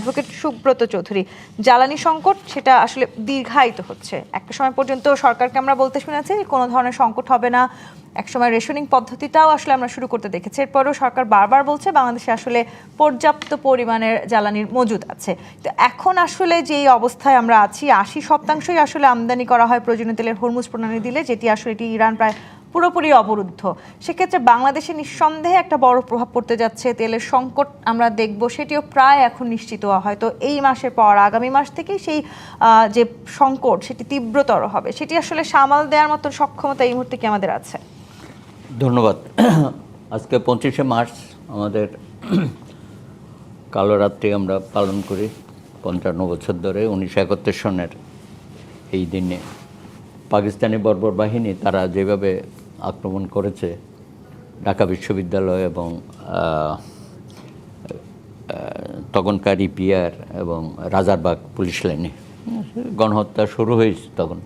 Advocate Subrata Chowdhury, জ্বালানি সংকট সেটা আসলে দীর্ঘায়িত হচ্ছে। একটা সময় পর্যন্ত সরকারকে আমরা বলতে শুনেছি কোনো ধরনের সংকট হবে না, একসময় রেশনিং পদ্ধতিটাও আসলে আমরা শুরু করতে দেখেছি। এরপরেও সরকার বারবার বলছে বাংলাদেশে আসলে পর্যাপ্ত পরিমাণের জ্বালানির মজুদ আছে। তো এখন আসলে যেই অবস্থায় আমরা আছি, 80% আসলে আমদানি করা হয় প্রয়োজনীয় তেলের হরমুজ প্রণালী দিলে, যেটি আসলে এটি ইরান প্রায় পুরোপুরি অবরুদ্ধ। সেক্ষেত্রে বাংলাদেশে নিঃসন্দেহে একটা বড় প্রভাব পড়তে যাচ্ছে, তেলের সংকট আমরা দেখব, সেটিও প্রায় এখন নিশ্চিত হয়তো এই মাসের পর আগামী মাস থেকেই সেই যে সংকট সেটি তীব্রতর হবে। সেটি আসলে সামাল দেওয়ার মতো সক্ষমতা এই মুহূর্তে কি আমাদের আছে? ধন্যবাদ। আজকে 25শে মার্চ আমাদের কালো রাত্রি আমরা পালন করি 55 বছর ধরে। 1971 সনের এই দিনে পাকিস্তানি বর্বর বাহিনী তারা যেভাবে আক্রমণ করেছে ঢাকা বিশ্ববিদ্যালয় এবং তখনকার ইপিআর এবং রাজারবাগ পুলিশ লাইনে গণহত্যা শুরু হয়েছে, তখন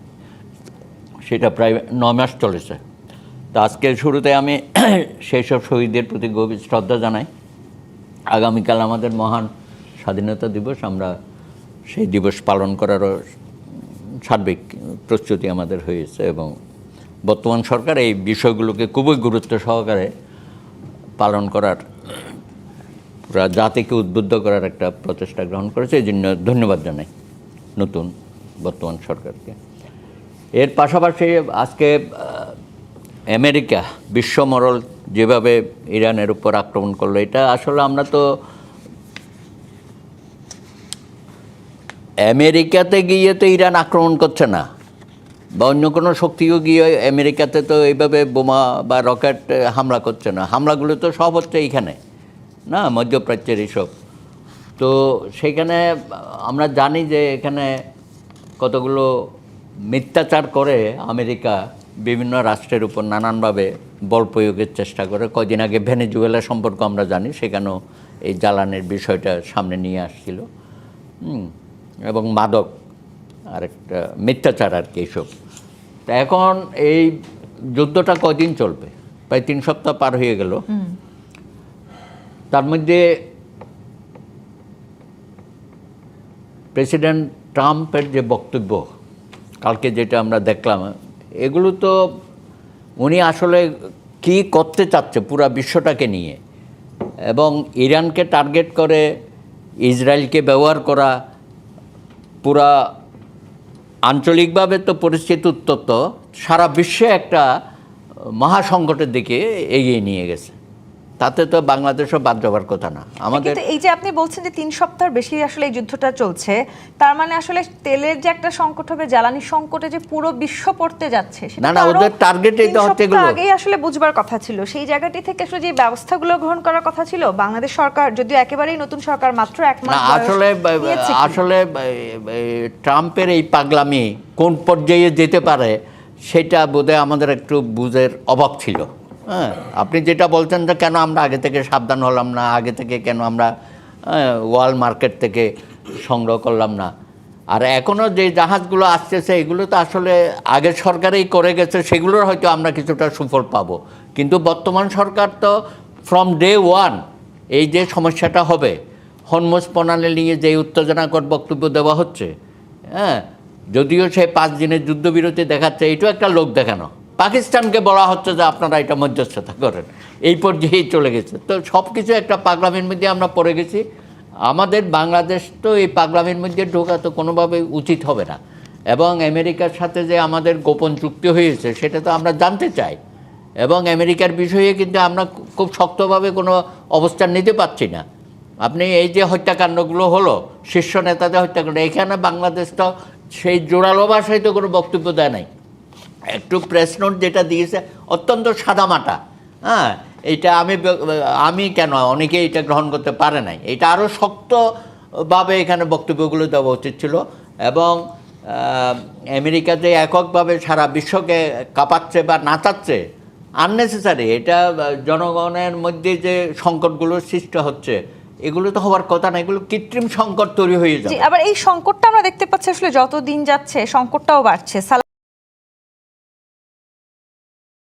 সেটা প্রায় 9 মাস চলেছে। তো আজকের শুরুতে আমি সেই সব শহীদদের প্রতি গভীর শ্রদ্ধা জানাই। আগামীকাল আমাদের মহান স্বাধীনতা দিবস, আমরা সেই দিবস পালন করারও সার্বিক প্রস্তুতি আমাদের হয়েছে এবং বর্তমান সরকার এই বিষয়গুলোকে খুবই গুরুত্ব সহকারে পালন করার, পুরা জাতিকে উদ্বুদ্ধ করার একটা প্রচেষ্টা গ্রহণ করেছে। এই জন্য ধন্যবাদ জানাই নতুন বর্তমান সরকারকে। এর পাশাপাশি আজকে আমেরিকা বিশ্বমরল যেভাবে ইরানের উপর আক্রমণ করলো, এটা আসলে আমরা তো আমেরিকাতে গিয়ে তো ইরান আক্রমণ করছে না, বা অন্য কোনো শক্তিও গিয়ে আমেরিকাতে তো এইভাবে বোমা বা রকেট হামলা করছে না। হামলাগুলো তো সব হচ্ছে এইখানে না, মধ্যপ্রাচ্যের এইসব। তো সেখানে আমরা জানি যে এখানে কতগুলো মিথ্যাচার করে আমেরিকা বিভিন্ন রাষ্ট্রের উপর নানানভাবে বল প্রয়োগের চেষ্টা করে। কদিন আগে ভেনেজুয়েলা সম্পর্ক আমরা জানি, সেখানেও এই জ্বালানির বিষয়টা সামনে নিয়ে আসছিল, এবং মাদক আরেকটা মিথ্যাচার আর কি এইসব। তা এখন এই যুদ্ধটা কদিন চলবে? প্রায় 3 সপ্তাহ পার হয়ে গেল। তার মধ্যে প্রেসিডেন্ট ট্রাম্পের যে বক্তব্য কালকে যেটা আমরা দেখলাম, এগুলো তো উনি আসলে কি করতে চাচ্ছে পুরা বিশ্বটাকে নিয়ে, এবং ইরানকে টার্গেট করে ইসরায়েলকে ব্যবহার করা, পুরা আঞ্চলিকভাবে তো পরিস্থিতি উত্তপ্ত, সারা বিশ্বে একটা মহাসংকটের দিকে এগিয়ে নিয়ে গেছে। তাতে তো বাংলাদেশও বাদ যাবার কথা না। আমাদের এই যে আপনি বলছেন যে 3 সপ্তাহ বেশি আসলে এই যুদ্ধটা চলছে, তার মানে আসলে তেলের যে একটা সংকট হবে, জ্বালানি সংকটে যে পুরো বিশ্ব পড়তে যাচ্ছে, না না, ওদের টার্গেটেই তো হচ্ছে এগুলো। আগেই আসলে বুঝবার কথা ছিল। সেই জায়গাটি থেকে আসলে যে ব্যবস্থাগুলো গ্রহণ করার কথা ছিল, বাংলাদেশ সরকার যদিও একেবারেই নতুন সরকার, মাত্র 1 মাস আসলে ট্রাম্পের এই পাগলামি কোন পর্যায়ে যেতে পারে সেটা বোধহয় আমাদের একটু বুঝের অভাব ছিল। হ্যাঁ, আপনি যেটা বলছেন যে কেন আমরা আগে থেকে সাবধান হলাম না, আগে থেকে কেন আমরা ওয়ার্ল্ড মার্কেট থেকে সংগ্রহ করলাম না। আর এখনও যে জাহাজগুলো আসতেছে এগুলো তো আসলে আগের সরকারেই করে গেছে, সেগুলোর হয়তো আমরা কিছুটা সুফল পাবো। কিন্তু বর্তমান সরকার তো ফ্রম ডে 1 এই যে সমস্যাটা হবে, হরমুজ প্রণালী নিয়ে যে উত্তেজনাকর বক্তব্য দেওয়া হচ্ছে, হ্যাঁ, যদিও সে 5 দিনের যুদ্ধবিরতি দেখাচ্ছে, এটাও একটা লোক দেখানো। পাকিস্তানকে বলা হচ্ছে যে আপনারা এটা মধ্যস্থতা করেন, এই পর্যায়েই চলে গেছে। তো সব কিছু একটা পাগলামির মধ্যে আমরা পড়ে গেছি। আমাদের বাংলাদেশ তো এই পাগলামির মধ্যে ঢোকা তো কোনোভাবেই উচিত হবে না। এবং আমেরিকার সাথে যে আমাদের গোপন চুক্তি হয়েছে সেটা তো আমরা জানতে চাই, এবং আমেরিকার বিষয়ে কিন্তু আমরা খুব শক্তভাবে কোনো অবস্থান নিতে পারছি না। আপনি এই যে হত্যাকাণ্ডগুলো হলো, শীর্ষ নেতাদের হত্যাকাণ্ড, এখানে বাংলাদেশ তো সেই জোরালো ভাষায় তো কোনো বক্তব্য দেয় নাই। একটু প্রেস নোট যেটা দিয়েছে অত্যন্ত সাদামাটা। হ্যাঁ, এটা আমি কেন অনেকেই এটা গ্রহণ করতে পারে নাই। এটা আরও শক্তভাবে এখানে বক্তব্যগুলো দেওয়া উচিত ছিল। এবং আমেরিকা যে এককভাবে সারা বিশ্বকে কাঁপাচ্ছে বা নাচাচ্ছে, আননেসেসারি। এটা জনগণের মধ্যে যে সংকটগুলো সৃষ্টি হচ্ছে, এগুলো তো হওয়ার কথা না, এগুলো কৃত্রিম সংকট তৈরি হয়ে যাবে। আবার এই সংকটটা আমরা দেখতে পাচ্ছি আসলে যত দিন যাচ্ছে সংকটটাও বাড়ছে।